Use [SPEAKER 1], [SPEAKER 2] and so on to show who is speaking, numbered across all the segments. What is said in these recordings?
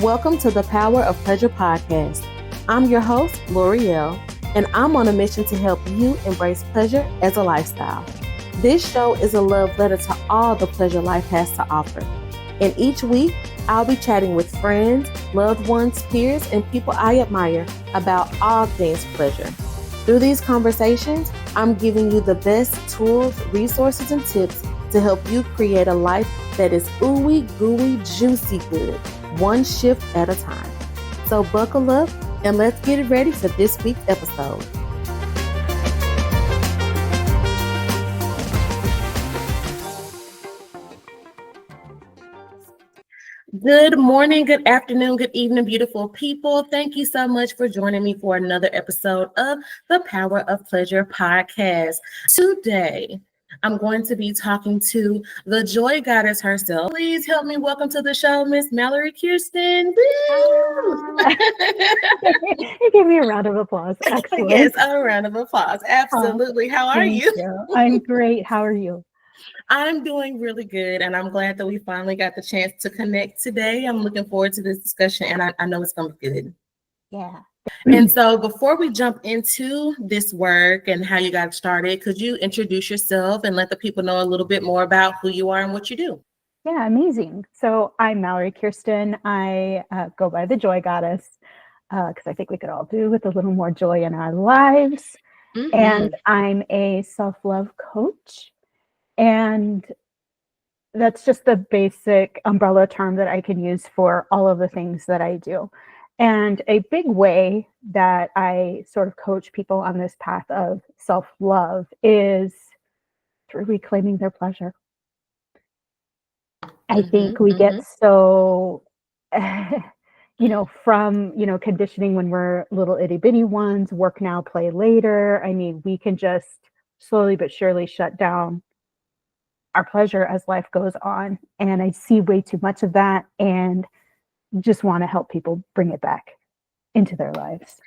[SPEAKER 1] Welcome to the Power of Pleasure podcast. I'm your host, L'Oreal, and I'm on a mission to help you embrace pleasure as a lifestyle. This show is a love letter to all the pleasure life has to offer. And each week, I'll be chatting with friends, loved ones, peers, and people I admire about all things pleasure. Through these conversations, I'm giving you the best tools, resources, and tips to help you create a life that is ooey gooey juicy good, one shift at a time. So buckle up and let's get ready for this week's episode. Good morning, good afternoon, good evening, beautiful people. Thank you so much for joining me for another episode of the Power of Pleasure podcast. Today, I'm going to be talking to the joy goddess herself. Please help me welcome to the show, Miss Mallory Kiersten.
[SPEAKER 2] Give me a round of applause. Excellent.
[SPEAKER 1] Yes, a round of applause. Absolutely. How are
[SPEAKER 2] Thank you? I'm great. How are you?
[SPEAKER 1] I'm doing really good, and I'm glad that we finally got the chance to connect today. I'm looking forward to this discussion, and I know it's going to be good.
[SPEAKER 2] Yeah.
[SPEAKER 1] And so before we jump into this work and how you got started, could you introduce yourself and let the people know a little bit more about who you are and what you do?
[SPEAKER 2] Yeah, amazing. So I'm Mallory Kiersten. I go by the Joy Goddess because I think we could all do with a little more joy in our lives.
[SPEAKER 1] Mm-hmm.
[SPEAKER 2] And I'm a self-love coach. And that's just the basic umbrella term that I can use for all of the things that I do. And a big way that I sort of coach people on this path of self-love is through reclaiming their pleasure. I think we get so, from, conditioning when we're little itty bitty ones, work now, play later. I mean, we can just slowly but surely shut down our pleasure as life goes on. And I see way too much of that and just want to help people bring it back into their lives.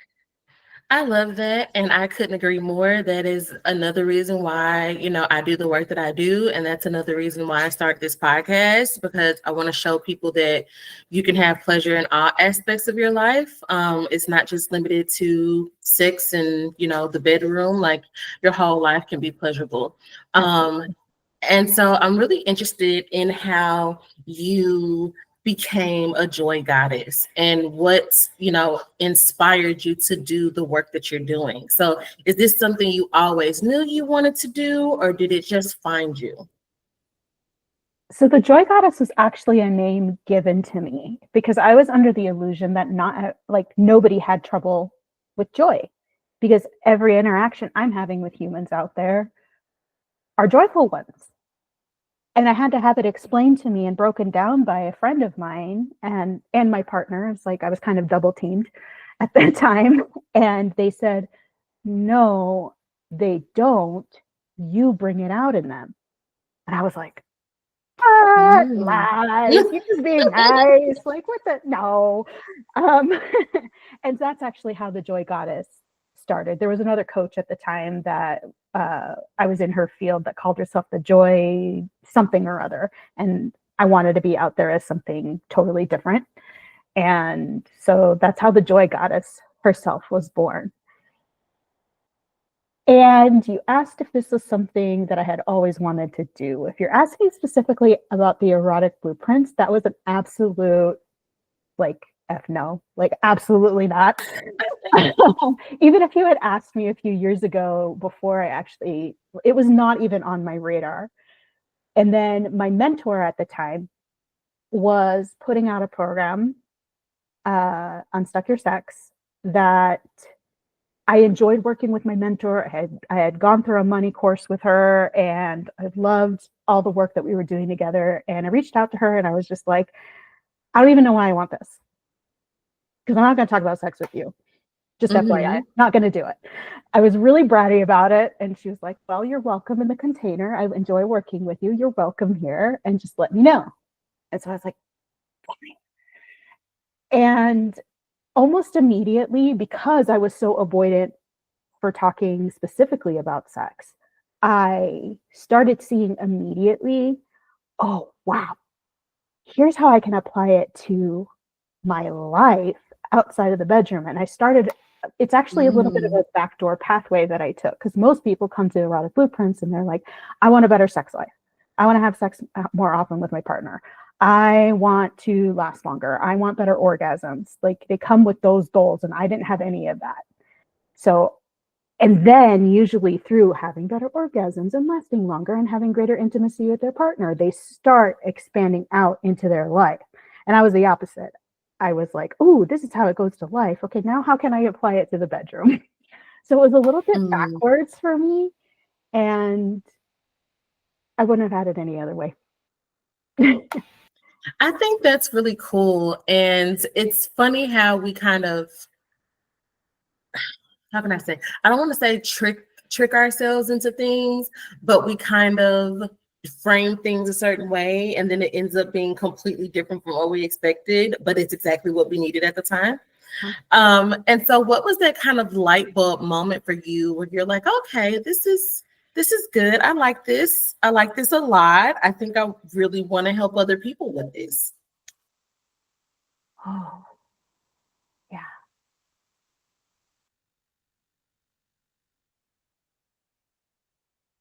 [SPEAKER 1] I love that. And I couldn't agree more. That is another reason why, I do the work that I do. And that's another reason why I start this podcast, because I want to show people that you can have pleasure in all aspects of your life. It's not just limited to sex and, the bedroom. Like, your whole life can be pleasurable. And so I'm really interested in how you became a joy goddess and what, inspired you to do the work that you're doing. So is this something you always knew you wanted to do, or did it just find you?
[SPEAKER 2] So the Joy Goddess was actually a name given to me because I was under the illusion that nobody had trouble with joy, because every interaction I'm having with humans out there are joyful ones. And I had to have it explained to me and broken down by a friend of mine and my partner. It's like I was kind of double teamed at that time. And they said, no, they don't. You bring it out in them. And I was like, lies. You're just being nice. Like, what the? No. And that's actually how the Joy Goddess started. There was another coach at the time that I was in her field that called herself the Joy something or other. And I wanted to be out there as something totally different. And so that's how the Joy Goddess herself was born. And you asked if this was something that I had always wanted to do. If you're asking specifically about the Erotic Blueprints, that was an absolute, no, absolutely not. Even if you had asked me a few years ago before it was not even on my radar. And then my mentor at the time was putting out a program, Unstuck Your Sex, that I enjoyed working with my mentor. I had gone through a money course with her, and I loved all the work that we were doing together. And I reached out to her and I was just like, I don't even know why I want this, because I'm not going to talk about sex with you. Just FYI, not going to do it. I was really bratty about it. And she was like, well, you're welcome in the container. I enjoy working with you. You're welcome here. And just let me know. And so I was like, fine. And almost immediately, because I was so avoidant for talking specifically about sex, I started seeing immediately, oh, wow, here's how I can apply it to my life outside of the bedroom. And I started, it's actually a little bit of a backdoor pathway that I took, because most people come to Erotic Blueprints and they're like, I want a better sex life. I want to have sex more often with my partner. I want to last longer. I want better orgasms. Like, they come with those goals, and I didn't have any of that. So, and then usually through having better orgasms and lasting longer and having greater intimacy with their partner, they start expanding out into their life. And I was the opposite. I was like, oh, this is how it goes to life. Okay, now how can I apply it to the bedroom? So it was a little bit backwards for me, and I wouldn't have had it any other way.
[SPEAKER 1] I think that's really cool. And it's funny how we kind of, how can I say, I don't want to say trick ourselves into things, but we kind of frame things a certain way, and then it ends up being completely different from what we expected, but it's exactly what we needed at the time. And so what was that kind of light bulb moment for you where you're like, okay, this is good. I like this. I like this a lot. I think I really want to help other people with this.
[SPEAKER 2] Oh, yeah.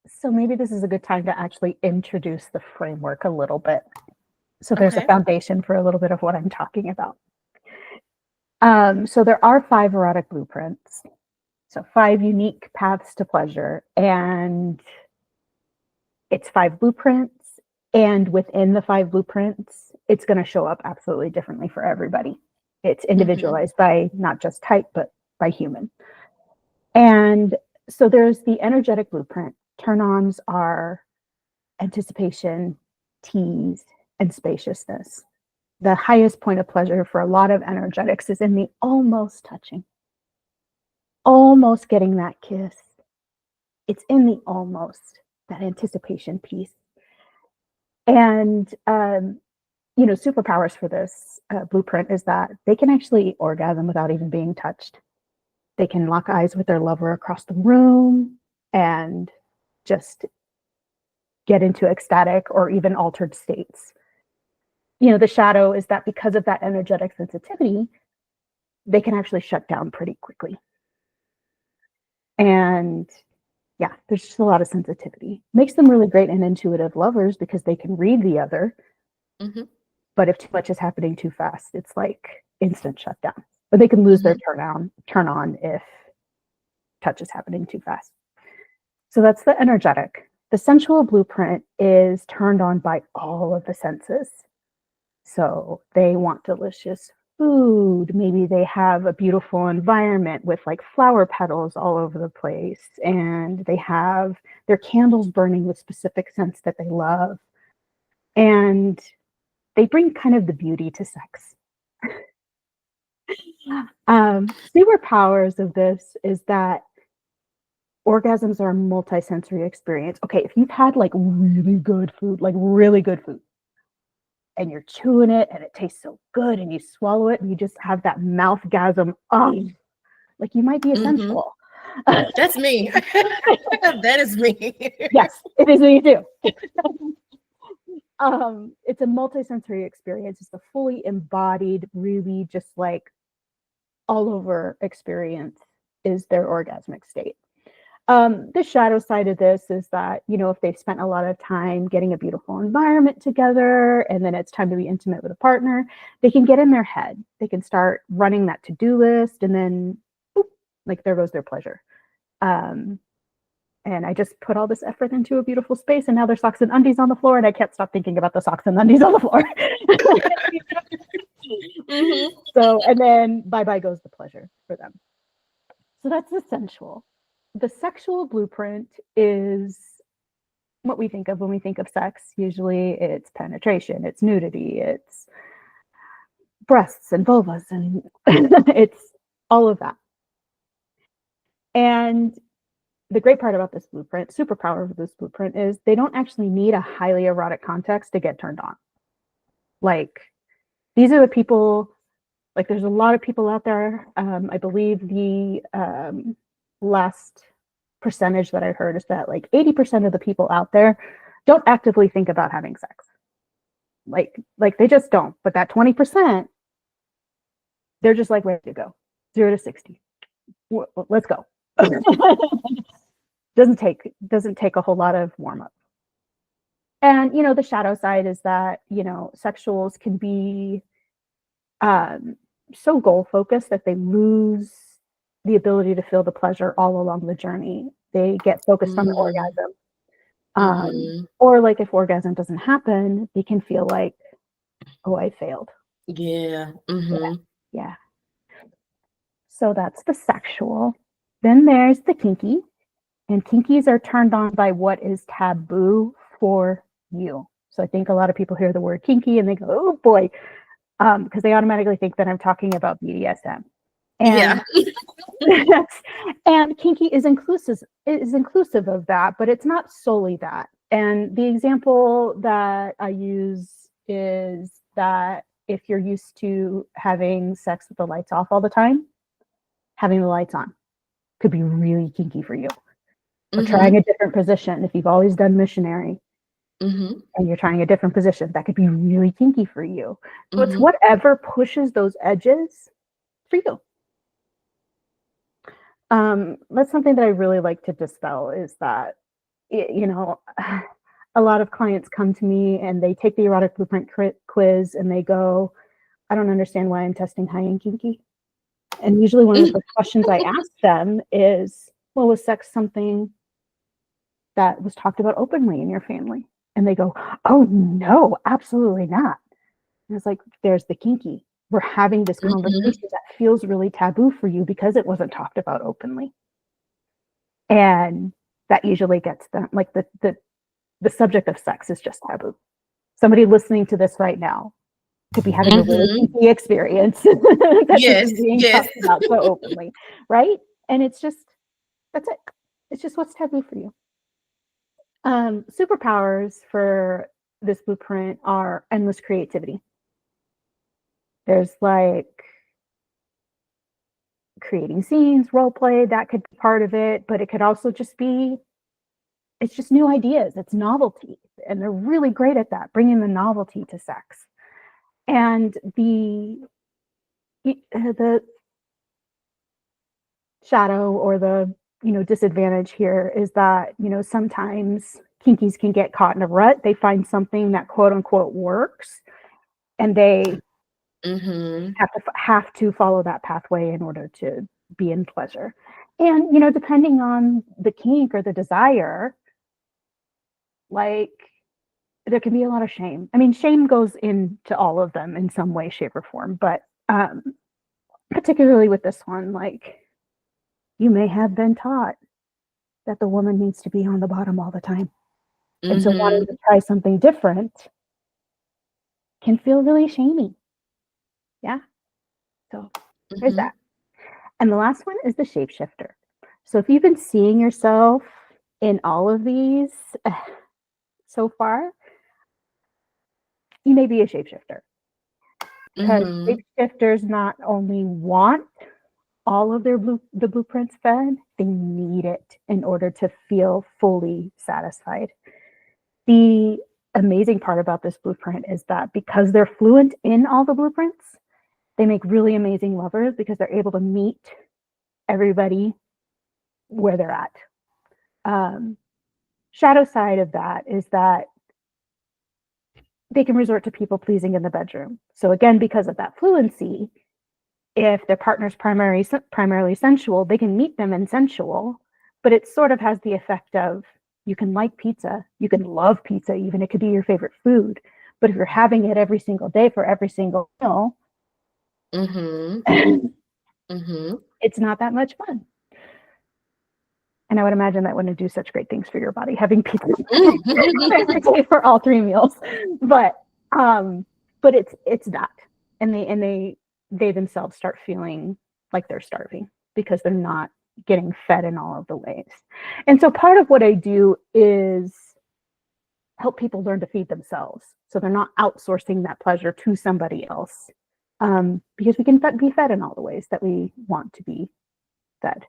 [SPEAKER 2] So maybe this is a good time to actually introduce the framework a little bit. So there's a foundation for a little bit of what I'm talking about. So there are 5 erotic blueprints. So 5 unique paths to pleasure, and it's 5 blueprints. And within the 5 blueprints, it's going to show up absolutely differently for everybody. It's individualized by not just type, but by human. And so there's the energetic blueprint. Turn-ons are anticipation, tease, and spaciousness. The highest point of pleasure for a lot of energetics is in the almost touching, almost getting that kiss. It's in the almost, that anticipation piece. And, superpowers for this blueprint is that they can actually orgasm without even being touched. They can lock eyes with their lover across the room and just get into ecstatic or even altered states. The shadow is that because of that energetic sensitivity, they can actually shut down pretty quickly. And yeah, there's just a lot of sensitivity. Makes them really great and intuitive lovers because they can read the other. But if too much is happening too fast, it's like instant shutdown. But they can lose their turn on if touch is happening too fast. So that's the energetic. The sensual blueprint is turned on by all of the senses. So they want delicious food. Maybe they have a beautiful environment with like flower petals all over the place. And they have their candles burning with specific scents that they love. And they bring kind of the beauty to sex. Superpowers of this is that orgasms are a multisensory experience. Okay, if you've had like really good food, and you're chewing it and it tastes so good and you swallow it and you just have that mouthgasm, like you might be a sensual.
[SPEAKER 1] That's me. That is me.
[SPEAKER 2] Yes, it is me too. It's a multisensory experience. It's a fully embodied, really just like all over experience is their orgasmic state. The shadow side of this is that, if they've spent a lot of time getting a beautiful environment together and then it's time to be intimate with a partner, they can get in their head. They can start running that to-do list and then, like there goes their pleasure. And I just put all this effort into a beautiful space and now there's socks and undies on the floor and I can't stop thinking about the socks and undies on the floor. So, and then bye-bye goes the pleasure for them. So that's the sensual. The sexual blueprint is what we think of when we think of sex. Usually it's penetration, it's nudity, it's breasts and vulvas, and it's all of that. And the great part about this blueprint, superpower of this blueprint, is they don't actually need a highly erotic context to get turned on. Like, these are the people, like there's a lot of people out there. I believe the last percentage that I heard is that like 80% of the people out there don't actively think about having sex. Like they just don't. But that 20%, they're just like ready to go. 0 to 60. Let's go. doesn't take a whole lot of warm up. And the shadow side is that sexuals can be so goal focused that they lose the ability to feel the pleasure all along the journey. They get focused on the orgasm. Or like if orgasm doesn't happen, they can feel like, oh, I failed.
[SPEAKER 1] Yeah.
[SPEAKER 2] Yeah. So that's the sexual. Then there's the kinky. And kinkies are turned on by what is taboo for you. So I think a lot of people hear the word kinky and they go, oh boy, because they automatically think that I'm talking about BDSM. And
[SPEAKER 1] yeah.
[SPEAKER 2] And kinky is inclusive of that, but it's not solely that. And the example that I use is that if you're used to having sex with the lights off all the time, having the lights on could be really kinky for you. Or trying a different position. If you've always done missionary and you're trying a different position, that could be really kinky for you. So it's whatever pushes those edges for you. That's something that I really like to dispel is that, a lot of clients come to me and they take the erotic blueprint quiz and they go, I don't understand why I'm testing high and kinky. And usually one of the first questions I ask them is, well, was sex something that was talked about openly in your family? And they go, oh no, absolutely not. And it's like, there's the kinky. We're having this conversation that feels really taboo for you because it wasn't talked about openly. And that usually gets them, like the subject of sex is just taboo. Somebody listening to this right now could be having a really kinky experience that isn't being talked about so openly, right? And it's just, that's it. It's just what's taboo for you. Superpowers for this blueprint are endless creativity. There's like creating scenes, role play, that could be part of it, but it could also just be, it's just new ideas, it's novelty, and they're really great at that, bringing the novelty to sex. And the shadow or the disadvantage here is that sometimes kinkies can get caught in a rut. They find something that quote unquote works, and they have to follow that pathway in order to be in pleasure. And depending on the kink or the desire, like there can be a lot of shame. I mean, shame goes into all of them in some way, shape, or form, but particularly with this one, like you may have been taught that the woman needs to be on the bottom all the time. And so wanting to try something different can feel really shamey. Yeah. So there's that. And the last one is the shapeshifter. So if you've been seeing yourself in all of these so far, you may be a shapeshifter. Because shapeshifters not only want all of the blueprints fed, they need it in order to feel fully satisfied. The amazing part about this blueprint is that because they're fluent in all the blueprints, they make really amazing lovers because they're able to meet everybody where they're at. Shadow side of that is that they can resort to people pleasing in the bedroom. So again, because of that fluency, if their partner's primarily sensual, they can meet them in sensual, but it sort of has the effect of you can like pizza, you can love pizza, even it could be your favorite food. But if you're having it every single day for every single meal, it's not that much fun. And I would imagine that wouldn't do such great things for your body, having pizza every day for all 3 meals. But it's not. And they themselves start feeling like they're starving because they're not getting fed in all of the ways. And so part of what I do is help people learn to feed themselves. So they're not outsourcing that pleasure to somebody else. Because we can be fed in all the ways that we want to be fed.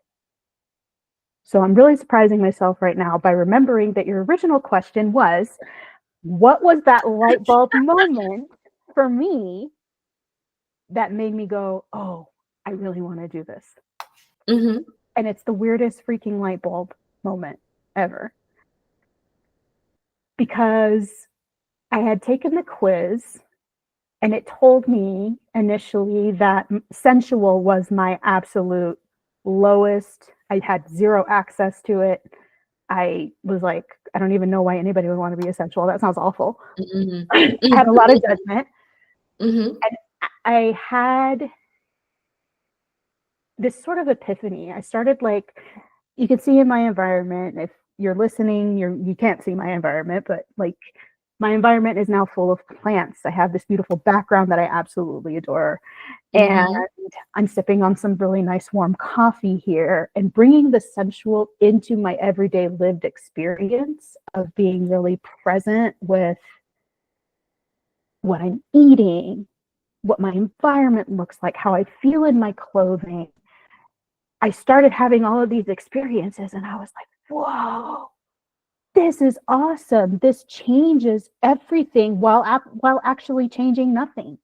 [SPEAKER 2] So I'm really surprising myself right now by remembering that your original question was, what was that light bulb moment for me that made me go, oh, I really want to do this.
[SPEAKER 1] Mm-hmm.
[SPEAKER 2] And it's the weirdest freaking light bulb moment ever. Because I had taken the quiz and it told me initially that sensual was my absolute lowest. I had zero access to it. I was like, I don't even know why anybody would want to be a sensual. That sounds awful.
[SPEAKER 1] Mm-hmm.
[SPEAKER 2] I had a lot of judgment.
[SPEAKER 1] Mm-hmm.
[SPEAKER 2] And I had this sort of epiphany. I started like, you can see in my environment, if you're listening, you can't see my environment, but like my environment is now full of plants. I have this beautiful background that I absolutely adore. And I'm sipping on some really nice warm coffee here and bringing the sensual into my everyday lived experience of being really present with what I'm eating, what my environment looks like, how I feel in my clothing. I started having all of these experiences and I was like, whoa, this is awesome. This changes everything while actually changing nothing.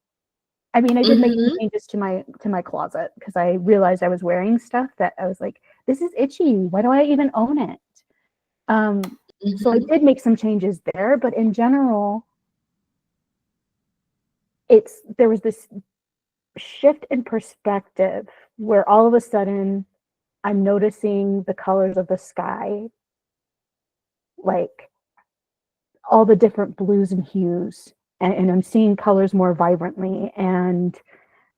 [SPEAKER 2] I mean, I did make some changes to my closet because I realized I was wearing stuff that I was like, this is itchy. Why do I even own it? So I did make some changes there, but in general, there was this shift in perspective where all of a sudden I'm noticing the colors of the sky, like all the different blues and hues, and I'm seeing colors more vibrantly, and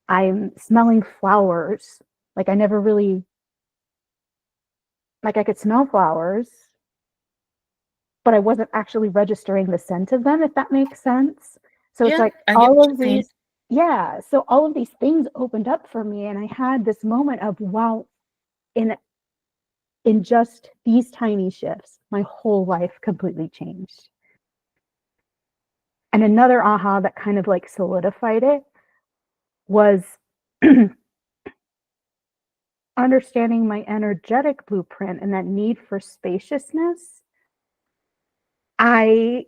[SPEAKER 2] I'm smelling flowers. Like I never really, like I could smell flowers, but I wasn't actually registering the scent of them, if that makes sense. So it's like
[SPEAKER 1] I get
[SPEAKER 2] all
[SPEAKER 1] what
[SPEAKER 2] of
[SPEAKER 1] you're saying.
[SPEAKER 2] these, yeah. So all of these things opened up for me, and I had this moment of, wow, in just these tiny shifts, my whole life completely changed. And another aha that kind of like solidified it was understanding my energetic blueprint and that need for spaciousness. I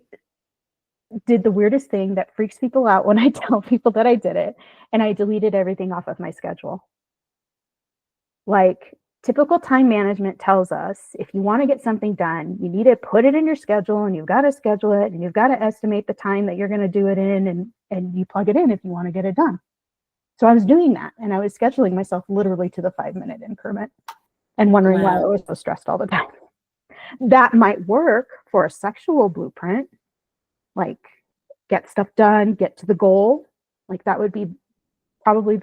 [SPEAKER 2] did the weirdest thing that freaks people out when I tell people that I did it, and I deleted everything off of my schedule. Like, typical time management tells us if you want to get something done, you need to put it in your schedule, and you've got to schedule it, and you've got to estimate the time that you're going to do it in, and you plug it in if you want to get it done. So I was doing that, and I was scheduling myself literally to the 5-minute increment and wondering why I was so stressed all the time. That might work for a sexual blueprint, like get stuff done, get to the goal. Like that would be probably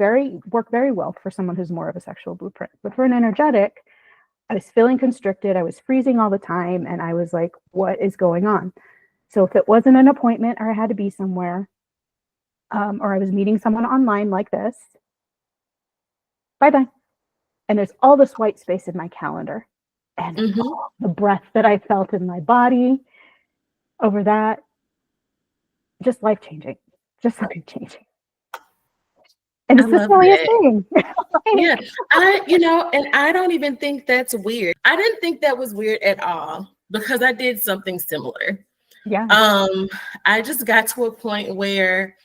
[SPEAKER 2] work very well for someone who's more of a sexual blueprint. But for an energetic, I was feeling constricted. I was freezing all the time. And I was like, what is going on? So if it wasn't an appointment or I had to be somewhere, or I was meeting someone online like this, bye-bye. And there's all this white space in my calendar. And the breath that I felt in my body over that, just life-changing. Just life-changing. And it's the silliest thing.
[SPEAKER 1] Yeah, and I don't even think that's weird. I didn't think that was weird at all because I did something similar.
[SPEAKER 2] Yeah.
[SPEAKER 1] I just got to a point where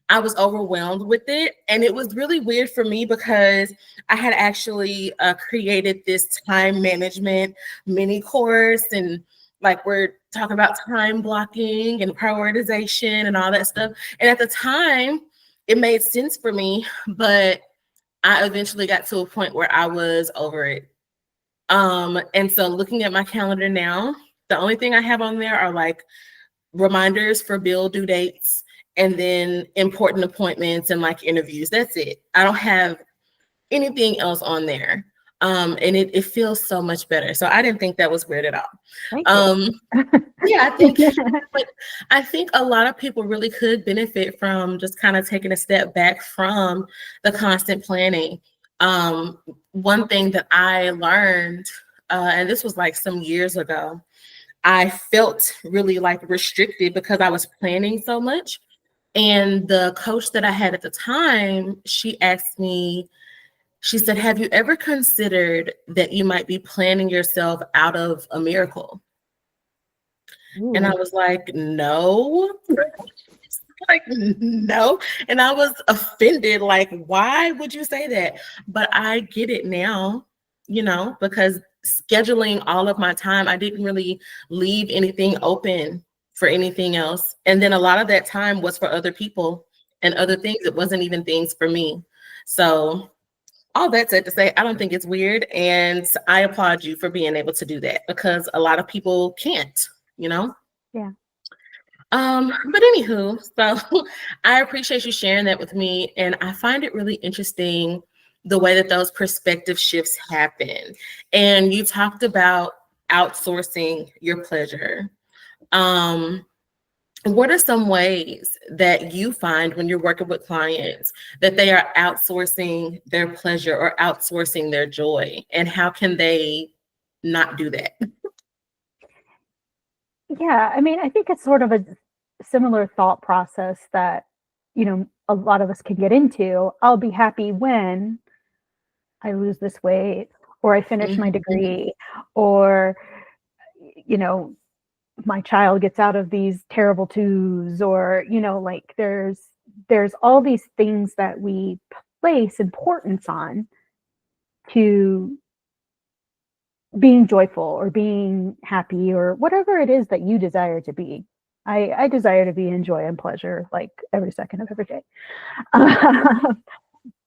[SPEAKER 1] I was overwhelmed with it. And it was really weird for me because I had actually created this time management mini course. And like we're talking about time blocking and prioritization and all that stuff. And at the time, it made sense for me, but I eventually got to a point where I was over it. And so looking at my calendar now, the only thing I have on there are like reminders for bill due dates and then important appointments and like interviews. That's it. I don't have anything else on there. And it feels so much better. So I didn't think that was weird at all. Yeah, I think a lot of people really could benefit from just kind of taking a step back from the constant planning. One thing that I learned, and this was like some years ago, I felt really like restricted because I was planning so much. And the coach that I had at the time, she asked me, she said, have you ever considered that you might be planning yourself out of a miracle? Ooh. And I was like, no. Like, no. And I was offended. Like, why would you say that? But I get it now, because scheduling all of my time, I didn't really leave anything open for anything else. And then a lot of that time was for other people and other things. It wasn't even things for me. So, all that said to say, I don't think it's weird. And I applaud you for being able to do that because a lot of people can't, you know?
[SPEAKER 2] Yeah.
[SPEAKER 1] But anywho, so I appreciate you sharing that with me. And I find it really interesting the way that those perspective shifts happen. And you talked about outsourcing your pleasure. Um, what are some ways that you find when you're working with clients that they are outsourcing their pleasure or outsourcing their joy? And how can they not do that?
[SPEAKER 2] Yeah, I mean, I think it's sort of a similar thought process that, a lot of us can get into. I'll be happy when I lose this weight, or I finish my
[SPEAKER 1] Mhm.
[SPEAKER 2] degree, or, you know, my child gets out of these terrible twos, or, like there's all these things that we place importance on to being joyful or being happy or whatever it is that you desire to be. I desire to be in joy and pleasure like every second of every day.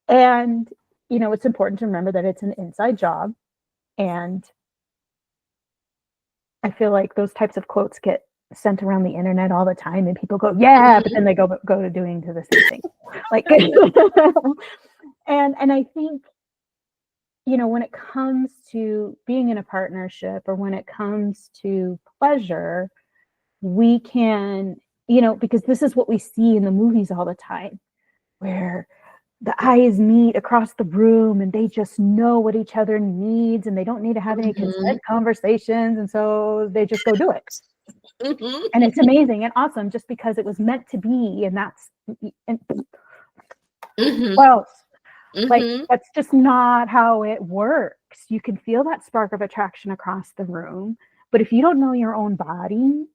[SPEAKER 2] And, it's important to remember that it's an inside job. And I feel like those types of quotes get sent around the internet all the time and people go, yeah, but
[SPEAKER 1] Mhm.
[SPEAKER 2] then they go to doing to the same thing. Like, and I think, when it comes to being in a partnership or when it comes to pleasure, we can, because this is what we see in the movies all the time, where the eyes meet across the room and they just know what each other needs and they don't need to have any
[SPEAKER 1] Mhm.
[SPEAKER 2] consent conversations. And so they just go do it.
[SPEAKER 1] Mhm.
[SPEAKER 2] And it's amazing and awesome just because it was meant to be. And
[SPEAKER 1] Mhm.
[SPEAKER 2] well, like
[SPEAKER 1] Mhm.
[SPEAKER 2] that's just not how it works. You can feel that spark of attraction across the room, but if you don't know your own body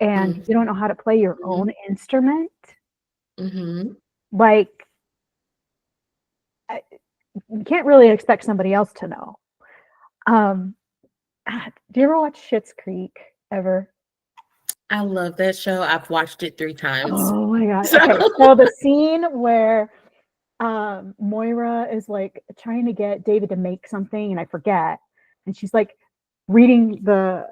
[SPEAKER 2] and
[SPEAKER 1] Mhm.
[SPEAKER 2] you don't know how to play your own instrument,
[SPEAKER 1] Mhm.
[SPEAKER 2] like you can't really expect somebody else to know. Um, do you ever watch Schitt's Creek ever?
[SPEAKER 1] I love that show. I've watched it 3 times.
[SPEAKER 2] Oh my god.
[SPEAKER 1] So,
[SPEAKER 2] Okay, so the scene where Moira is like trying to get David to make something, and I forget, and reading the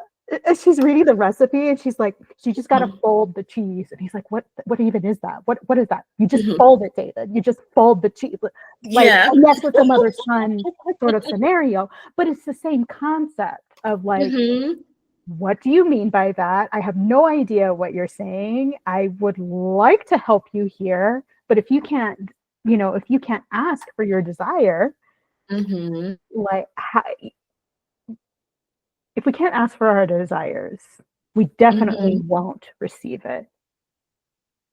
[SPEAKER 2] she's reading the recipe, and she's like, she just got to fold the cheese, and he's like, what even is that? What is that? You just
[SPEAKER 1] mhm.
[SPEAKER 2] fold it, David. You just fold the cheese. Like,
[SPEAKER 1] Yeah.
[SPEAKER 2] and yes, it's a mother son sort of scenario, but it's the same concept of like,
[SPEAKER 1] Mhm.
[SPEAKER 2] what do you mean by that? I have no idea what you're saying. I would like to help you here, but if you can't ask for your desire,
[SPEAKER 1] Mhm.
[SPEAKER 2] like if we can't ask for our desires, we definitely
[SPEAKER 1] Mhm.
[SPEAKER 2] won't receive it.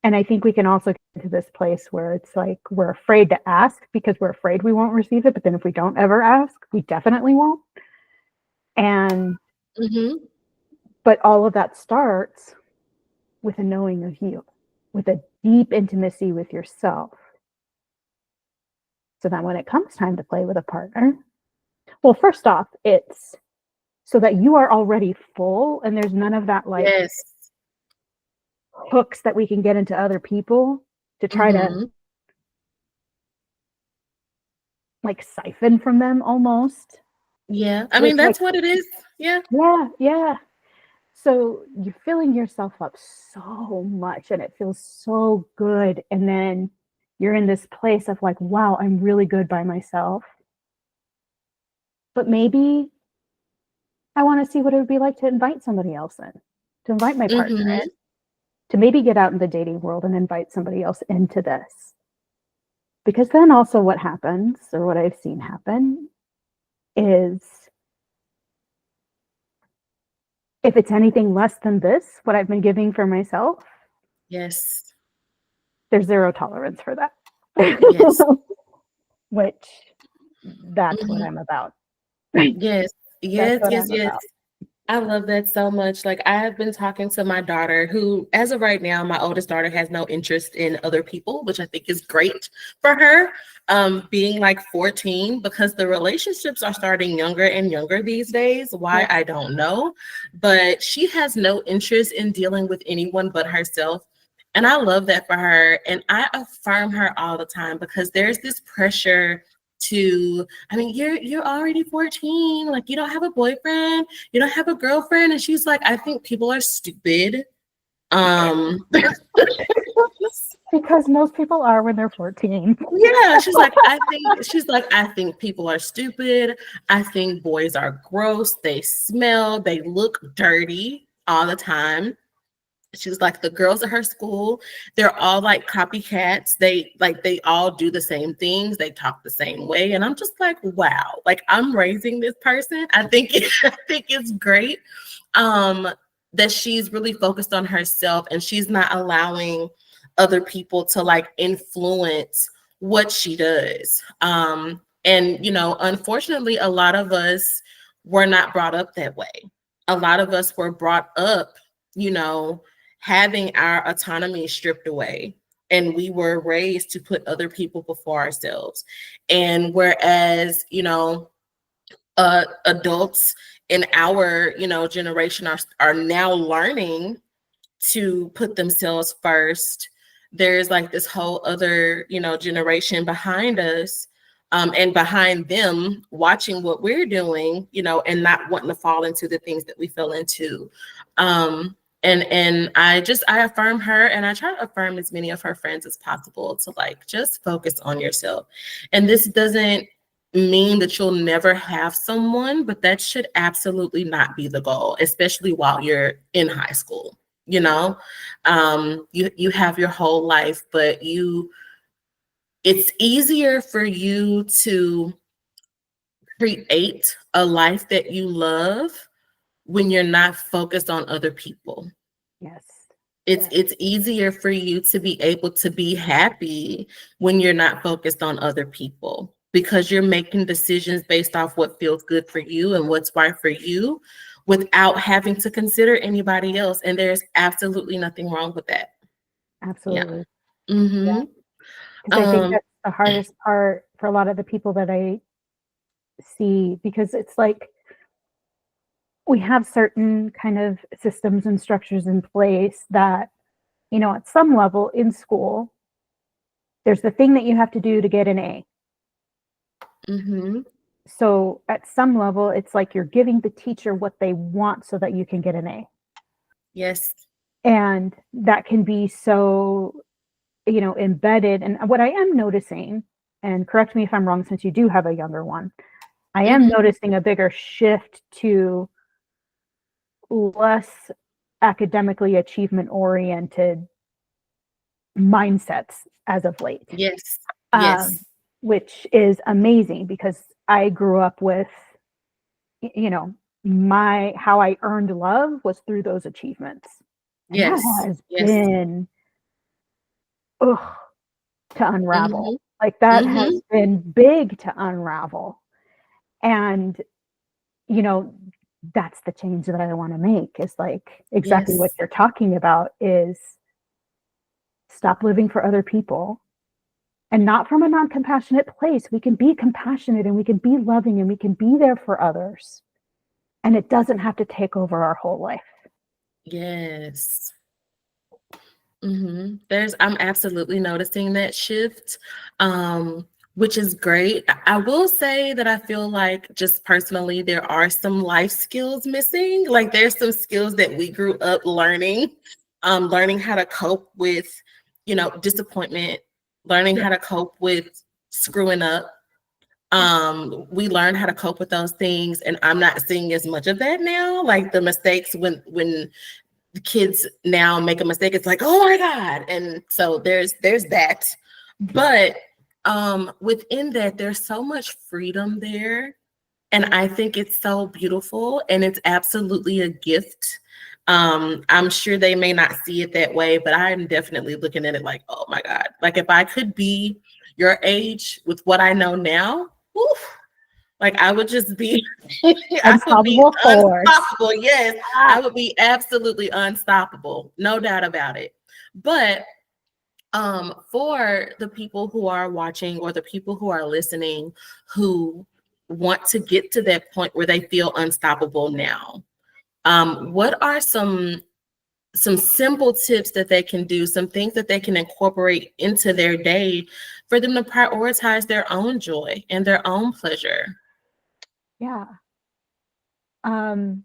[SPEAKER 2] And I think we can also get to this place where it's like we're afraid to ask because we're afraid we won't receive it. But then if we don't ever ask, we definitely won't. And
[SPEAKER 1] Mhm.
[SPEAKER 2] but all of that starts with a knowing of you, with a deep intimacy with yourself. So that when it comes time to play with a partner, well, first off, it's so that you are already full and there's none of that like
[SPEAKER 1] Yes.
[SPEAKER 2] hooks that we can get into other people to try to
[SPEAKER 1] Mhm.
[SPEAKER 2] like siphon from them almost.
[SPEAKER 1] Yeah. I
[SPEAKER 2] So
[SPEAKER 1] mean,
[SPEAKER 2] it's like,
[SPEAKER 1] that's what it is. Yeah.
[SPEAKER 2] yeah, yeah. So you're filling yourself up so much and it feels so good. And then you're in this place of like, wow, I'm really good by myself. But maybe I want to see what it would be like to invite somebody else in, to invite my partner
[SPEAKER 1] Mhm.
[SPEAKER 2] in, to maybe get out in the dating world and invite somebody else into this. Because then also what happens, or what I've seen happen, is if it's anything less than this, what I've been giving for myself,
[SPEAKER 1] Yes.
[SPEAKER 2] there's zero tolerance for that.
[SPEAKER 1] Yes.
[SPEAKER 2] Which that's what
[SPEAKER 1] Mhm.
[SPEAKER 2] I'm about.
[SPEAKER 1] Yes.
[SPEAKER 2] That's
[SPEAKER 1] Yes.
[SPEAKER 2] what
[SPEAKER 1] Yes.
[SPEAKER 2] I'm
[SPEAKER 1] Yes.
[SPEAKER 2] about.
[SPEAKER 1] I love that so much. Like, I have been talking to my daughter, who, as of right now, my oldest daughter has no interest in other people, which I think is great for her, being like 14, because the relationships are starting younger and younger these days. Why,
[SPEAKER 2] Yeah.
[SPEAKER 1] I don't know. But she has no interest in dealing with anyone but herself. And I love that for her. And I affirm her all the time, because there's this pressure to, I mean, you're already 14, like you don't have a boyfriend, you don't have a girlfriend. And she's like, I think people are stupid. Um,
[SPEAKER 2] Because most people are when they're 14.
[SPEAKER 1] yeah, I think people are stupid. I think boys are gross. They smell, they look dirty all the time. She was like, the girls at her school, they're all like copycats. They all do the same things. They talk the same way. And I'm just like, wow, like I'm raising this person. I think it's great. That she's really focused on herself, and she's not allowing other people to like influence what she does. And unfortunately, a lot of us were not brought up that way. A lot of us were brought up, you know, having our autonomy stripped away, and we were raised to put other people before ourselves. And whereas, adults in our, generation are now learning to put themselves first, there's like this whole other, generation behind us, and behind them, watching what we're doing, and not wanting to fall into the things that we fell into. And I affirm her, and I try to affirm as many of her friends as possible, to like just focus on yourself. And this doesn't mean that you'll never have someone, but that should absolutely not be the goal, especially while you're in high school. You have your whole life, but it's easier for you to create a life that you love when you're not focused on other people.
[SPEAKER 2] Yes.
[SPEAKER 1] It's easier for you to be able to be happy when you're not focused on other people, because you're making decisions based off what feels good for you and what's right for you, without having to consider anybody else. And there's absolutely nothing wrong with that. Yeah.
[SPEAKER 2] Absolutely. Yeah.
[SPEAKER 1] Mm-hmm.
[SPEAKER 2] Because I think that's the hardest part for a lot of the people that I see, because it's like we have certain kind of systems and structures in place that, at some level in school, there's the thing that you have to do to get an A.
[SPEAKER 1] Mm-hmm.
[SPEAKER 2] So at some level, it's like you're giving the teacher what they want so that you can get an A.
[SPEAKER 1] Yes.
[SPEAKER 2] And that can be so, embedded. And what I am noticing, and correct me if I'm wrong, since you do have a younger one, I am noticing a bigger shift to less academically achievement oriented mindsets as of late.
[SPEAKER 1] Yes. Yes.
[SPEAKER 2] Which is amazing, because I grew up with, how I earned love was through those achievements. And
[SPEAKER 1] Yes.
[SPEAKER 2] that has
[SPEAKER 1] Yes.
[SPEAKER 2] been to unravel.
[SPEAKER 1] Mm-hmm.
[SPEAKER 2] Like that has been big to unravel. And, that's the change that I want to make, is like exactly what you're talking about, is stop living for other people, and not from a non-compassionate place. We can be compassionate, and we can be loving, and we can be there for others. And it doesn't have to take over our whole life.
[SPEAKER 1] Yes. I'm absolutely noticing that shift, which is great. I will say that I feel like, just personally, there are some life skills missing. Like, there's some skills that we grew up learning, learning how to cope with, disappointment, learning how to cope with screwing up. We learn how to cope with those things, and I'm not seeing as much of that now. Like, the mistakes, when the kids now make a mistake, it's like, oh my God. And so there's that. But within that, there's so much freedom there. And I think it's so beautiful, and it's absolutely a gift. I'm sure they may not see it that way, but I'm definitely looking at it like, oh my God. Like, if I could be your age with what I know now, oof, Like I would just be, I would be
[SPEAKER 2] Unstoppable force.
[SPEAKER 1] unstoppable. Yes, I
[SPEAKER 2] Ah,
[SPEAKER 1] would be absolutely unstoppable. No doubt about it. But for the people who are watching or the people who are listening who want to get to that point where they feel unstoppable now, what are some simple tips that they can do, some things that they can incorporate into their day for them to prioritize their own joy and their own pleasure?
[SPEAKER 2] yeah. Um,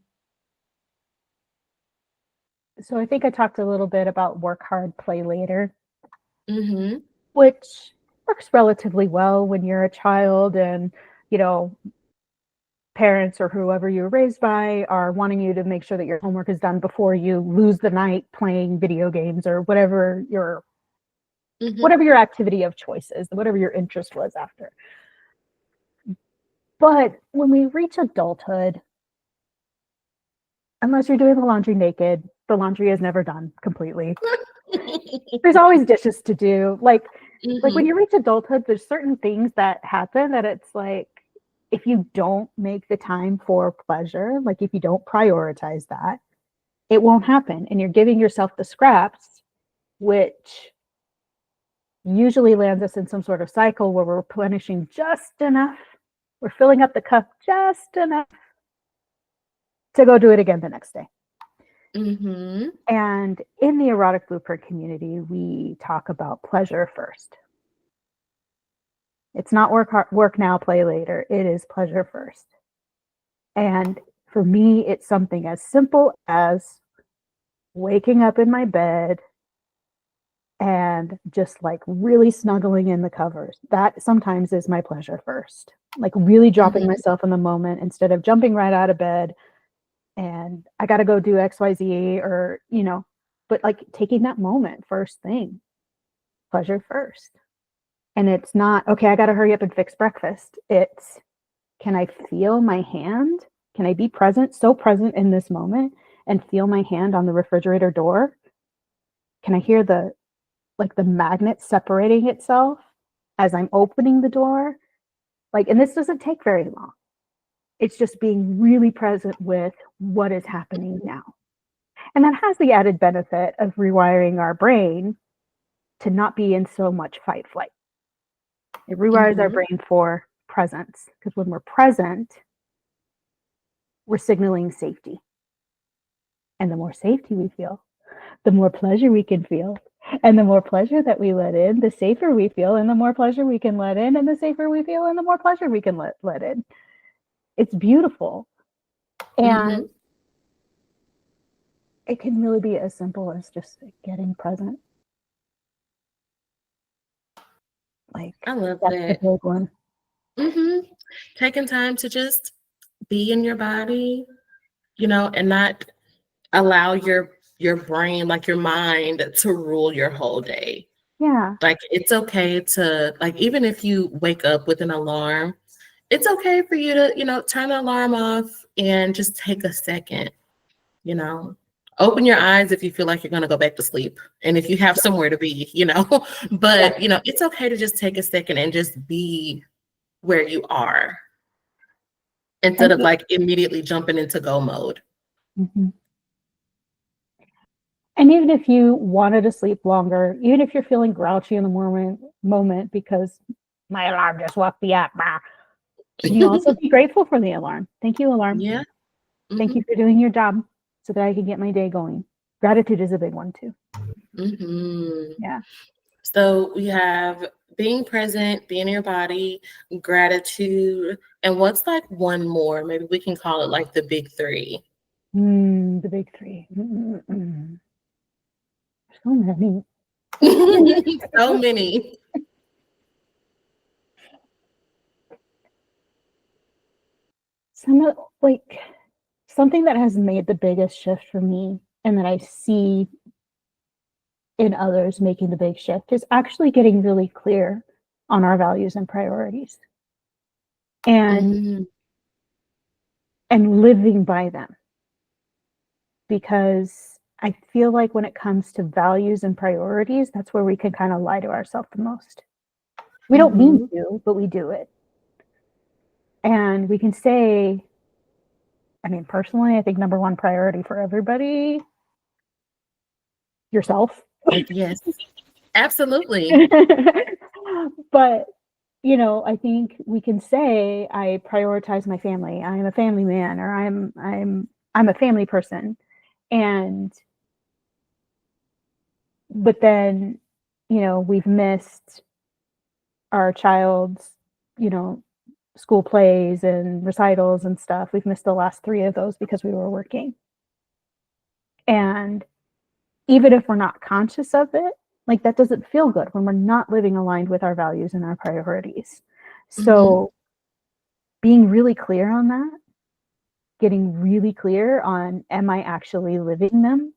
[SPEAKER 2] so I think I talked a little bit about work hard, play later,
[SPEAKER 1] Mm-hmm.
[SPEAKER 2] which works relatively well when you're a child and, you know, parents or whoever you were raised by are wanting you to make sure that your homework is done before you lose the night playing video games or
[SPEAKER 1] Mm-hmm.
[SPEAKER 2] whatever your activity of choice is, whatever your interest was after. But when we reach adulthood, unless you're doing the laundry naked, the laundry is never done completely. There's always dishes to do. Like when
[SPEAKER 1] Mm-hmm.
[SPEAKER 2] you reach adulthood, there's certain things that happen that it's like if you don't make the time for pleasure, like if you don't prioritize that, it won't happen. And you're giving yourself the scraps, which usually lands us in some sort of cycle where we're replenishing just enough. We're filling up the cup just enough to go do it again the next day.
[SPEAKER 1] Mm-hmm.
[SPEAKER 2] And in the Erotic Blueprint community, we talk about pleasure first. It's not work now, play later. It is pleasure first. And for me, it's something as simple as waking up in my bed and just like really snuggling in the covers. That sometimes is my pleasure first. Like really dropping
[SPEAKER 1] Mm-hmm.
[SPEAKER 2] myself in the moment instead of jumping right out of bed and I got to go do XYZ or, but like taking that moment first thing, pleasure first. And it's not, okay, I got to hurry up and fix breakfast. It's, can I feel my hand? Can I be present, so present in this moment and feel my hand on the refrigerator door? Can I hear the magnet separating itself as I'm opening the door? Like, and this doesn't take very long. It's just being really present with what is happening now. And that has the added benefit of rewiring our brain to not be in so much fight flight. It rewires our
[SPEAKER 1] Mm-hmm.
[SPEAKER 2] brain for presence because when we're present, we're signaling safety. And the more safety we feel, the more pleasure we can feel. And the more pleasure that we let in, the safer we feel, and the more pleasure we can let in, and the safer we feel, and the more pleasure we can let in. It's beautiful.
[SPEAKER 1] Mm-hmm.
[SPEAKER 2] And it can really be as simple as just getting present. Like,
[SPEAKER 1] I love
[SPEAKER 2] that's the
[SPEAKER 1] that.
[SPEAKER 2] big one.
[SPEAKER 1] Mm-hmm. Taking time to just be in your body, and not allow your brain, like your mind, to rule your whole day.
[SPEAKER 2] Yeah.
[SPEAKER 1] Like it's okay to, like, even if you wake up with an alarm, it's okay for you to, turn the alarm off and just take a second, you know. Open your eyes if you feel like you're going to go back to sleep and if you have somewhere to be,
[SPEAKER 2] Yeah.
[SPEAKER 1] but it's okay to just take a second and just be where you are instead
[SPEAKER 2] And
[SPEAKER 1] of like immediately jumping into go mode.
[SPEAKER 2] mhm. And even if you wanted to sleep longer, even if you're feeling grouchy in the moment because my alarm just woke me up, can you also be grateful for the alarm? Thank you, alarm.
[SPEAKER 1] Yeah.
[SPEAKER 2] Thank
[SPEAKER 1] Hmm.
[SPEAKER 2] you for doing your job so that I can get my day going. Gratitude is a big one too.
[SPEAKER 1] Hmm.
[SPEAKER 2] Yeah.
[SPEAKER 1] So we have being present, being in your body, gratitude, and what's like one more? Maybe we can call it like the big three.
[SPEAKER 2] The big three. So many. So many.
[SPEAKER 1] So many.
[SPEAKER 2] Some like something that has made the biggest shift for me and that I see in others making the big shift is actually getting really clear on our values and priorities and
[SPEAKER 1] Mm-hmm.
[SPEAKER 2] living by them, because I feel like when it comes to values and priorities, that's where we can kind of lie to ourselves the most. We don't mean
[SPEAKER 1] Mm-hmm.
[SPEAKER 2] to, but we do it. And we can say, I mean, personally, I think number one priority for everybody, yourself.
[SPEAKER 1] Yes, absolutely.
[SPEAKER 2] But, I think we can say I prioritize my family. I'm a family man, or I'm a family person. And but then, we've missed our child's, you know, school plays and recitals and stuff. We've missed the last 3 of those because we were working. And even if we're not conscious of it, like, that doesn't feel good when we're not living aligned with our values and our priorities.
[SPEAKER 1] Mm-hmm.
[SPEAKER 2] So being really clear on that, getting really clear on, am I actually living them?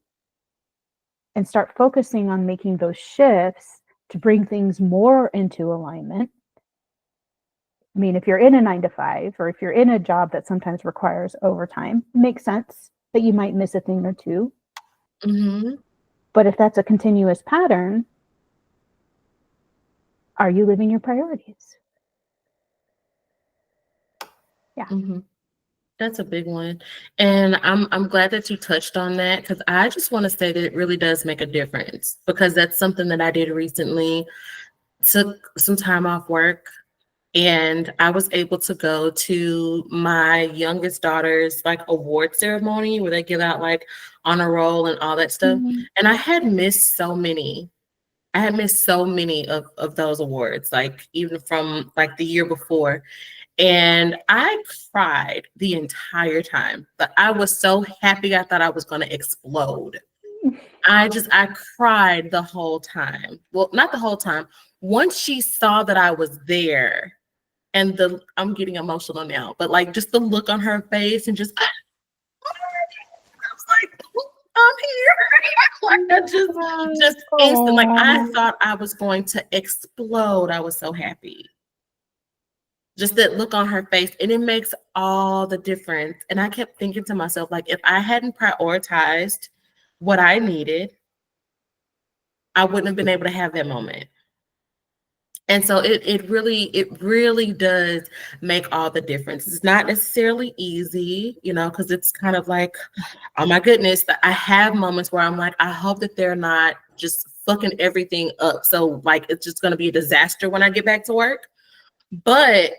[SPEAKER 2] And start focusing on making those shifts to bring things more into alignment. I mean, if you're in a 9 to 5, or if you're in a job that sometimes requires overtime, it makes sense that you might miss a thing or two.
[SPEAKER 1] Mm-hmm.
[SPEAKER 2] But if that's a continuous pattern, are you living your priorities? Yeah.
[SPEAKER 1] Mm-hmm. That's a big one. And I'm glad that you touched on that, because I just want to say that it really does make a difference, because that's something that I did recently. Took some time off work, and I was able to go to my youngest daughter's like award ceremony where they give out like honor roll and all that stuff.
[SPEAKER 2] Mm-hmm.
[SPEAKER 1] And I had missed so many. I had missed so many of those awards, like even from like the year before. And I cried the entire time. But I was so happy. I thought I was going to explode. I cried the whole time. Well, not the whole time. Once she saw that I was there, and I'm getting emotional now, but like just the look on her face and just, I was like, I'm here. Like that just instant. Like I thought I was going to explode. I was so happy. Just that look on her face, and it makes all the difference. And I kept thinking to myself, like, if I hadn't prioritized what I needed, I wouldn't have been able to have that moment. And so it really does make all the difference. It's not necessarily easy, because it's kind of like, oh my goodness, I have moments where I'm like, I hope that they're not just fucking everything up. So like, it's just going to be a disaster when I get back to work. But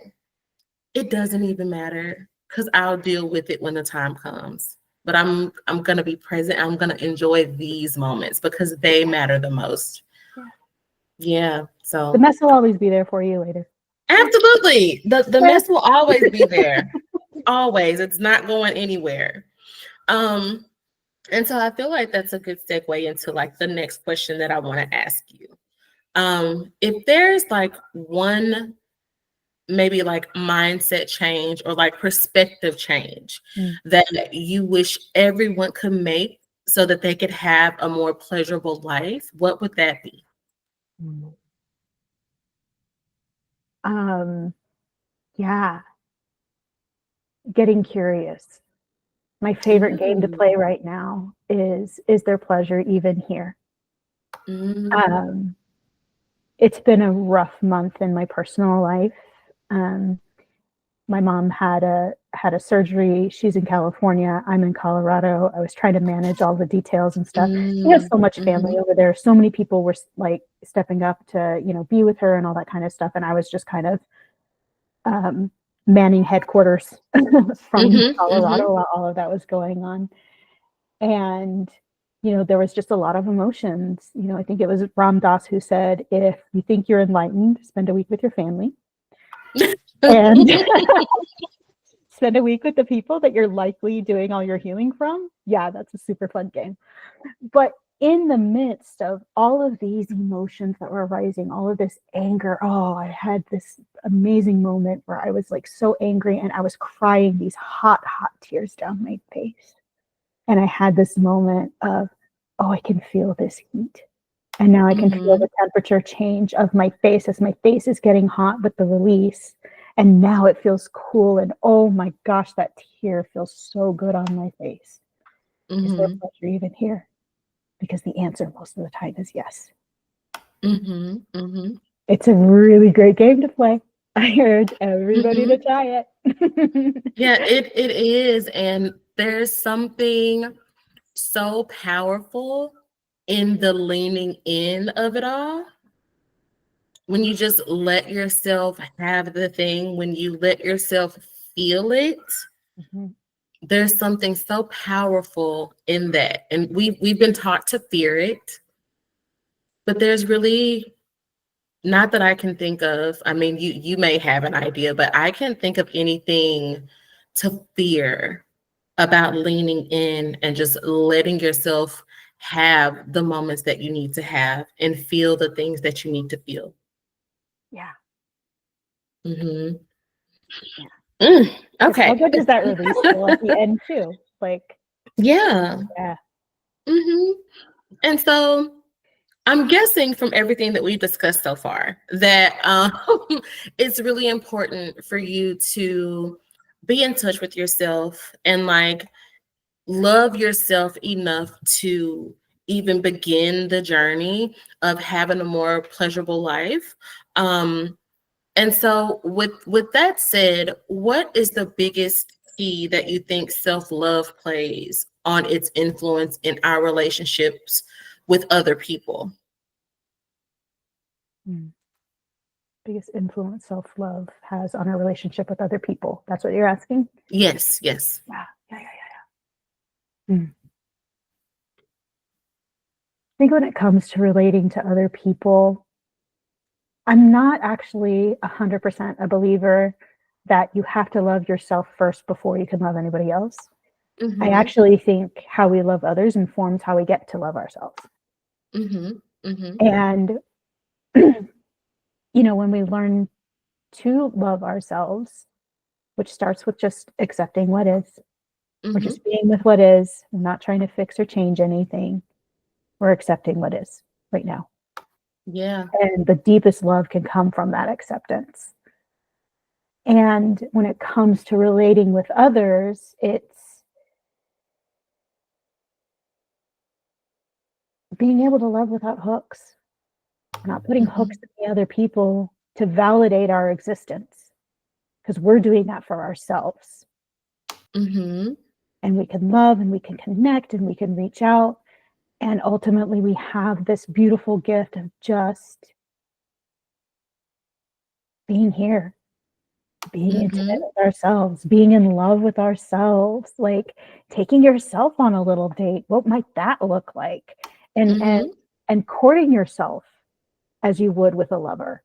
[SPEAKER 1] it doesn't even matter, because I'll deal with it when the time comes. But I'm going to be present. I'm going to enjoy these moments because they matter the most. Yeah.
[SPEAKER 2] The
[SPEAKER 1] So
[SPEAKER 2] mess will always be there for you later.
[SPEAKER 1] absolutely. The mess will always be there. Always. It's not going anywhere. And so I feel like that's a good segue into like the next question that I want to ask you. If there's like one maybe like mindset change or like perspective change that you wish everyone could make so that they could have a more pleasurable life, what would that be?
[SPEAKER 2] Yeah, getting curious. My favorite game to play right now is there pleasure even here? It's been a rough month in my personal life. My mom had a surgery. She's in California. I'm in Colorado. I was trying to manage all the details and stuff. She has so much family over there. So many people were like stepping up to, be with her and all that kind of stuff. And I was just kind of manning headquarters from Colorado while all of that was going on. And, there was just a lot of emotions. I think it was Ram Dass who said, if you think you're enlightened, spend a week with your family. And spend a week with the people that you're likely doing all your healing from. Yeah, that's a super fun game. But in the midst of all of these emotions that were rising, all of this anger, I had this amazing moment where I was like so angry and I was crying these hot tears down my face. And I had this moment of, I can feel this heat. And now I can feel the temperature change of my face as my face is getting hot with the release. And now it feels cool. And oh my gosh, that tear feels so good on my face. Is there pleasure even here? Because the answer most of the time is yes. It's a really great game to play. I urge everybody to try it.
[SPEAKER 1] Yeah, it is. And there's something so powerful in the leaning in of it all. When you just let yourself have the thing, when you let yourself feel it,
[SPEAKER 2] Mhm.
[SPEAKER 1] there's something so powerful in that. And we've been taught to fear it, but there's really not that I can think of. I mean, you may have an idea, but I can't think of anything to fear about leaning in and just letting yourself have the moments that you need to have and feel the things that you need to feel.
[SPEAKER 2] Yeah.
[SPEAKER 1] Mm-hmm.
[SPEAKER 2] Yeah. It's how
[SPEAKER 1] Okay.
[SPEAKER 2] good does that release feel at the end too? Like,
[SPEAKER 1] Yeah.
[SPEAKER 2] yeah.
[SPEAKER 1] Mm-hmm. And so I'm guessing from everything that we've discussed so far that it's really important for you to be in touch with yourself and like love yourself enough to even begin the journey of having a more pleasurable life. And so with that said, what is the biggest key that you think self-love plays on its influence in our relationships with other people?
[SPEAKER 2] Mm. Biggest influence self-love has on our relationship with other people. That's what you're asking?
[SPEAKER 1] Yes, yes.
[SPEAKER 2] Yeah. Yeah. Yeah. Yeah. Mm. I think when it comes to relating to other people, I'm not actually 100% a believer that you have to love yourself first before you can love anybody else. I
[SPEAKER 1] Mm-hmm.
[SPEAKER 2] actually think how we love others informs how we get to love ourselves.
[SPEAKER 1] Mm-hmm. Mm-hmm.
[SPEAKER 2] And, when we learn to love ourselves, which starts with just accepting what is, we're
[SPEAKER 1] Mm-hmm.
[SPEAKER 2] just being with what is, we're not trying to fix or change anything. We're accepting what is right now.
[SPEAKER 1] Yeah.
[SPEAKER 2] And the deepest love can come from that acceptance. And when it comes to relating with others, it's being able to love without hooks. We're not putting
[SPEAKER 1] Mm-hmm.
[SPEAKER 2] hooks in the other people to validate our existence because we're doing that for ourselves.
[SPEAKER 1] Mm-hmm.
[SPEAKER 2] And we can love and we can connect and we can reach out. And ultimately, we have this beautiful gift of just being here, being intimate
[SPEAKER 1] Mm-hmm.
[SPEAKER 2] with ourselves, being in love with ourselves, like taking yourself on a little date. What might that look like? And and
[SPEAKER 1] Mm-hmm.
[SPEAKER 2] and courting yourself as you would with a lover.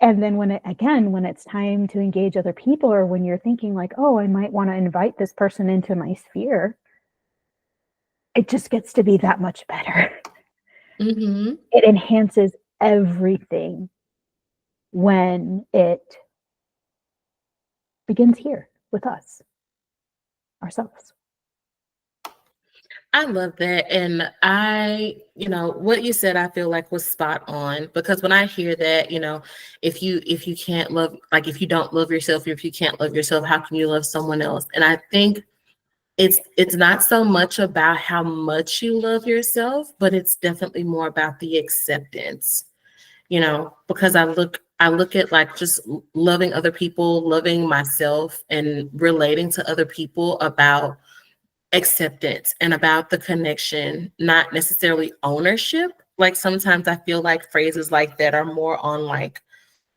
[SPEAKER 2] And then when it's time to engage other people, or when you're thinking like, oh, I might want to invite this person into my sphere, it just gets to be that much better.
[SPEAKER 1] Mm-hmm.
[SPEAKER 2] It enhances everything when it begins here with us, ourselves.
[SPEAKER 1] I love that. And what you said, I feel like was spot on because when I hear that, if you can't love, like if you don't love yourself, if you can't love yourself, how can you love someone else? And I think it's not so much about how much you love yourself, but it's definitely more about the acceptance, because I look at like just loving other people, loving myself, and relating to other people about acceptance and about the connection, not necessarily ownership. Like sometimes I feel like phrases like that are more on like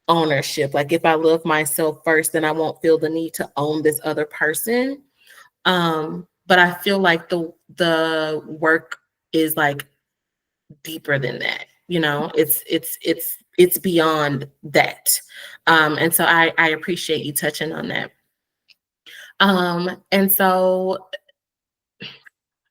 [SPEAKER 1] ownership. Like if I love myself first, then I won't feel the need to own this other person. But I feel like the work is like deeper than that. It's beyond that. And so I appreciate you touching on that. And so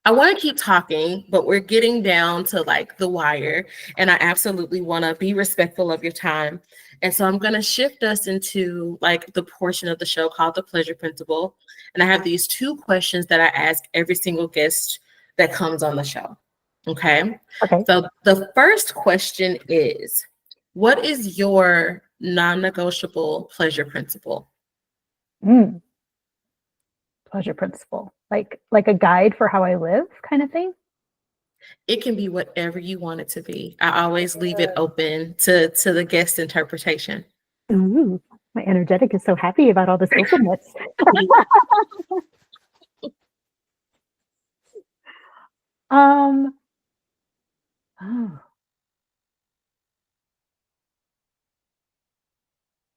[SPEAKER 1] I want to keep talking, but we're getting down to like the wire, and I absolutely want to be respectful of your time. And so I'm going to shift us into like the portion of the show called the pleasure principle. And I have these two questions that I ask every single guest that comes on the show. Okay.
[SPEAKER 2] Okay.
[SPEAKER 1] So the first question is, what is your non-negotiable pleasure principle?
[SPEAKER 2] Mm, pleasure principle. Like a guide for how I live kind of thing.
[SPEAKER 1] It can be whatever you want it to be. I always leave it open to the guest interpretation.
[SPEAKER 2] Ooh, my energetic is so happy about all this openness. um, oh,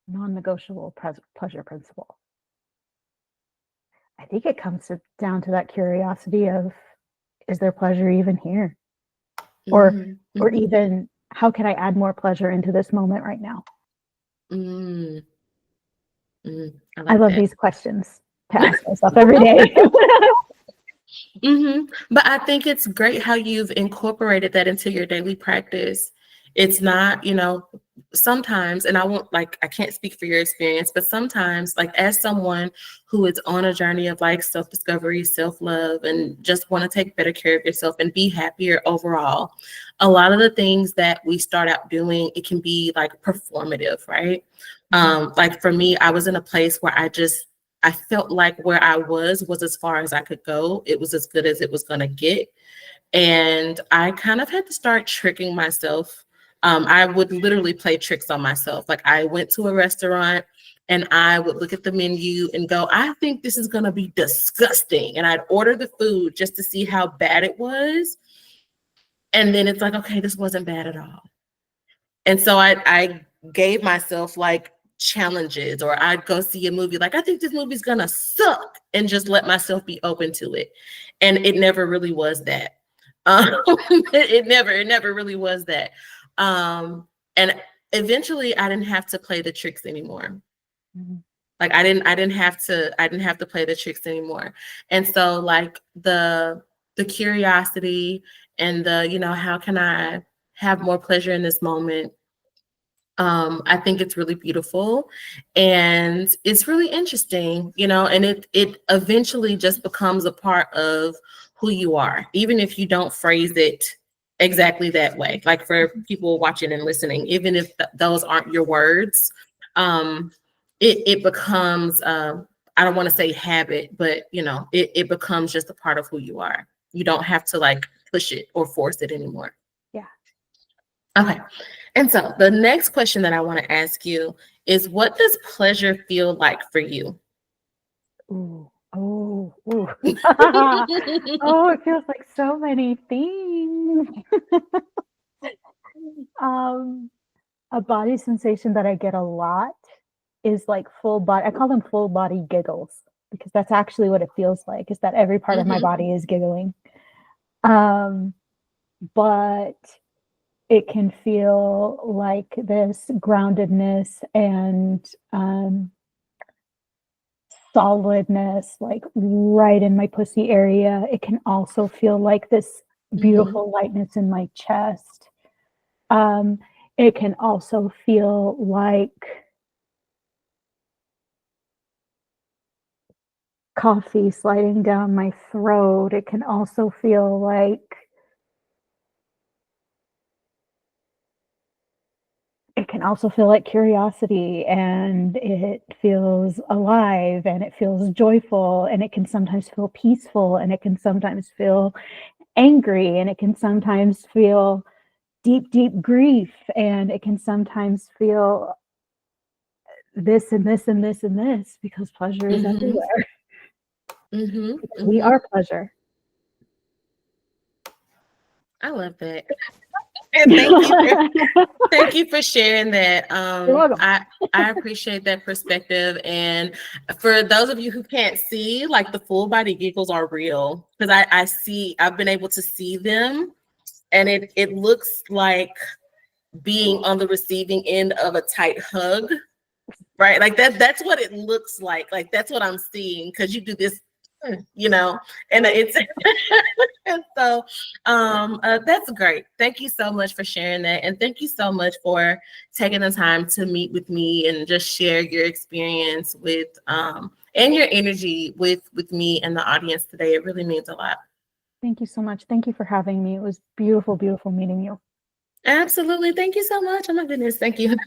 [SPEAKER 2] non-negotiable pleasure principle. I think it comes down to that curiosity of, is there pleasure even here? Or
[SPEAKER 1] Mm-hmm.
[SPEAKER 2] or even, how can I add more pleasure into this moment right now?
[SPEAKER 1] Mm-hmm. I
[SPEAKER 2] I
[SPEAKER 1] like
[SPEAKER 2] love
[SPEAKER 1] that.
[SPEAKER 2] these questions to ask myself every day.
[SPEAKER 1] But I think it's great how you've incorporated that into your daily practice. It's not, sometimes, and I can't speak for your experience, but sometimes, like, as someone who is on a journey of like self-discovery, self-love, and just want to take better care of yourself and be happier overall, a lot of the things that we start out doing, it can be like performative, right? Like for me, I was in a place where I felt like where I was as far as I could go. It was as good as it was going to get. And I kind of had to start tricking myself. I would literally play tricks on myself. Like I went to a restaurant and I would look at the menu and go, I think this is going to be disgusting. And I'd order the food just to see how bad it was. And then it's like, okay, this wasn't bad at all. And so I gave myself like challenges, or I'd go see a movie like, I think this movie's gonna suck, and just let myself be open to it. And it never really was that. It never really was that. And eventually I didn't have to play the tricks anymore. Like I didn't have to play the tricks anymore. And so like the curiosity and the, how can I have more pleasure in this moment? I think it's really beautiful and it's really interesting, and it eventually just becomes a part of who you are, even if you don't phrase it exactly that way. Like for people watching and listening, even if those aren't your words, it becomes, I don't want to say habit, but it becomes just a part of who you are. You don't have to like push it or force it anymore.
[SPEAKER 2] Yeah.
[SPEAKER 1] Okay. And so the next question that I want to ask you is, what does pleasure feel like for you?
[SPEAKER 2] Ooh. Oh, ooh. Oh, it feels like so many things. A body sensation that I get a lot is like full body. I call them full body giggles because that's actually what it feels like, is that every part of my body is giggling. But it can feel like this groundedness and solidness, like right in my pussy area. It can also feel like this beautiful lightness in my chest. It can also feel like coffee sliding down my throat. It can also feel like curiosity, and it feels alive, and it feels joyful, and it can sometimes feel peaceful, and it can sometimes feel angry, and it can sometimes feel deep, deep grief, and it can sometimes feel this and this and this and this, because pleasure is everywhere. We are pleasure.
[SPEAKER 1] I love that. And thank you for sharing that.
[SPEAKER 2] You're welcome.
[SPEAKER 1] I appreciate that perspective. And for those of you who can't see, like the full body giggles are real, because I've been able to see them, and it looks like being on the receiving end of a tight hug, right? Like that's what it looks like. Like that's what I'm seeing, because you do this, and it's and so that's great. Thank you so much for sharing that, and thank you so much for taking the time to meet with me and just share your experience with and your energy with me and the audience today. It really means a lot.
[SPEAKER 2] Thank you so much. Thank you for having me. It was beautiful, beautiful meeting you.
[SPEAKER 1] Absolutely. Thank you so much. Oh my goodness. Thank you.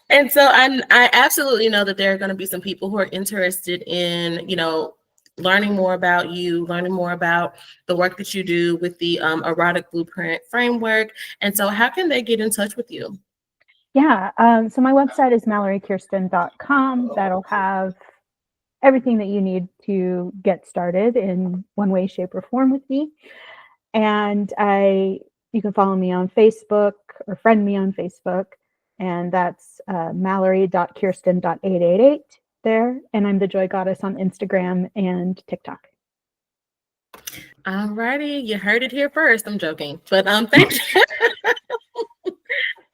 [SPEAKER 1] And so I absolutely know that there are going to be some people who are interested in, learning more about you, learning more about the work that you do with the Erotic Blueprint framework. And so how can they get in touch with you?
[SPEAKER 2] Yeah. So my website is MalloryKiersten.com. That'll have everything that you need to get started in one way, shape, or form with me. And you can follow me on Facebook or friend me on Facebook. And that's Mallory.Kiersten.888 there. And I'm the Joy Goddess on Instagram and TikTok.
[SPEAKER 1] All righty. You heard it here first. I'm joking. But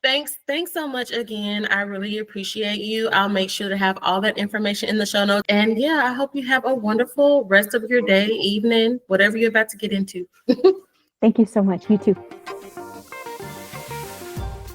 [SPEAKER 1] thanks. Thanks so much again. I really appreciate you. I'll make sure to have all that information in the show notes. And yeah, I hope you have a wonderful rest of your day, evening, whatever you're about to get into.
[SPEAKER 2] Thank you so much. You too.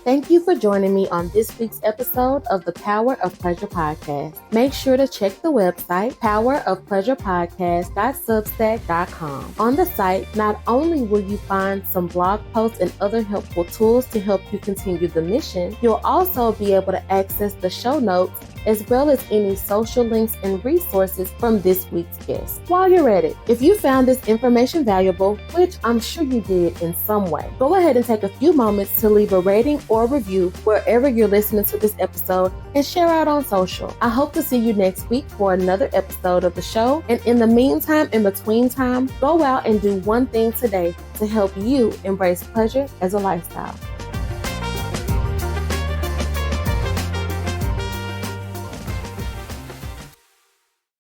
[SPEAKER 1] Thank you for joining me on this week's episode of the Power of Pleasure podcast. Make sure to check the website, powerofpleasurepodcast.substack.com. On the site, not only will you find some blog posts and other helpful tools to help you continue the mission, you'll also be able to access the show notes as well as any social links and resources from this week's guest. While you're at it, if you found this information valuable, which I'm sure you did in some way, go ahead and take a few moments to leave a rating or review wherever you're listening to this episode and share out on social. I hope to see you next week for another episode of the show. And in the meantime, in between time, go out and do one thing today to help you embrace pleasure as a lifestyle.